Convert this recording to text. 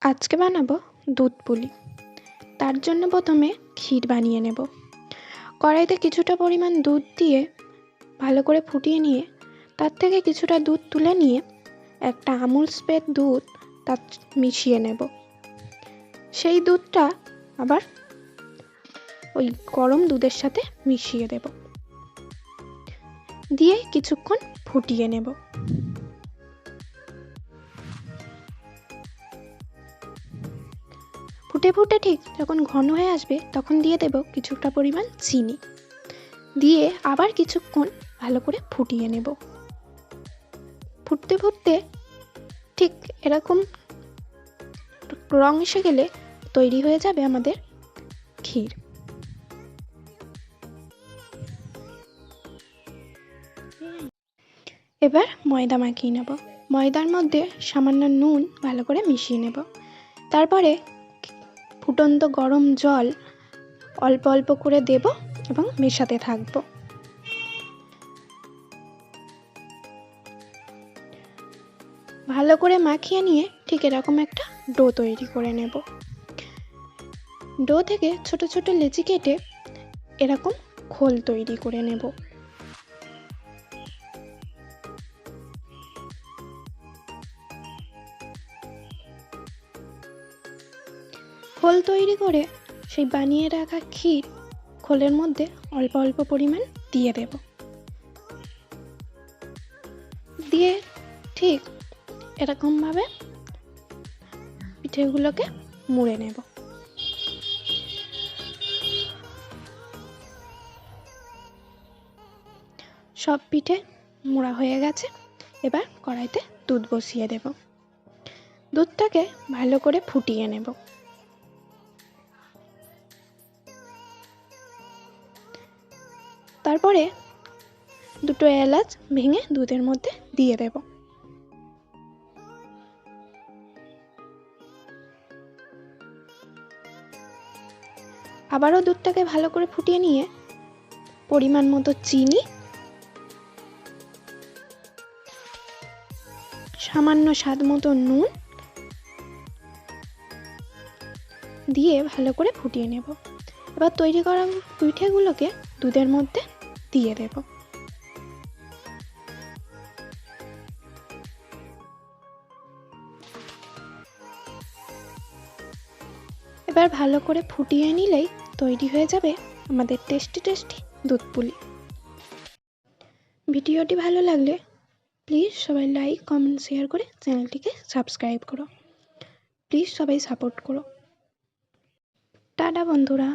আজকে বানাবো দুধ পুলি। তার জন্য প্রথমে ক্ষীর বানিয়ে নেব। কড়াইতে কিছুটা পরিমাণ দুধ দিয়ে ভালো করে ফুটিয়ে নিয়ে তার থেকে কিছুটা দুধ তুলে নিয়ে একটা আমুল স্প্রেড দুধ তার মিশিয়ে নেব। সেই দুধটা আবার ওই গরম দুধের সাথে মিশিয়ে দেব, দিয়ে কিছুক্ষণ ফুটিয়ে নেব। ফুটে ফুটে ঠিক যখন ঘন হয়ে আসবে তখন দিয়ে দেব কিছুটা পরিমাণ চিনি, দিয়ে আবার কিছুক্ষণ ভালো করে ফুটিয়ে নেব। ফুটতে ফুটতে ঠিক এরকম রং এসে গেলে তৈরি হয়ে যাবে আমাদের ক্ষীর। এবার ময়দা মাখিয়ে নেব। ময়দার মধ্যে সামান্য নুন ভালো করে মিশিয়ে নেব। তারপরে ফুটন্ত গরম জল অল্প অল্প করে দেব এবং মেশাতে থাকব। ভালো করে মাখিয়ে নিয়ে ঠিক এরকম একটা ডো তৈরি করে নেব। ডো থেকে ছোট ছোট লেচি কেটে এরকম খোল তৈরি করে নেব। খোল তৈরি করে সেই বানিয়ে রাখা ক্ষীর খোলের মধ্যে অল্প অল্প পরিমাণ দিয়ে দেব। দিয়ে ঠিক এরকমভাবে পিঠেগুলোকে মুড়ে নেব। সব পিঠে মোড়া হয়ে গেছে। এবার কড়াইতে দুধ বসিয়ে দেব। দুধটাকে ভালো করে ফুটিয়ে নেব। তারপরে দুটো এলাচ ভেঙে দুধের মধ্যে দিয়ে দেব। আবারও দুধটাকে ভালো করে ফুটিয়ে নিয়ে পরিমাণ মতো চিনি, সামান্য স্বাদ মতো নুন দিয়ে ভালো করে ফুটিয়ে নেব। এবার তৈরি করা পিঠেগুলোকে দুধের মধ্যে দিয়ে দেব। এবার ভালো করে ফুটিয়ে নিলেই তৈরি হয়ে যাবে আমাদের টেস্টি টেস্টি দুধ পুলি। ভিডিওটি ভালো লাগলে প্লিজ সবাই লাইক কমেন্ট শেয়ার করে চ্যানেলটিকে সাবস্ক্রাইব করো। প্লিজ সবাই সাপোর্ট করো। টাটা বন্ধুরা।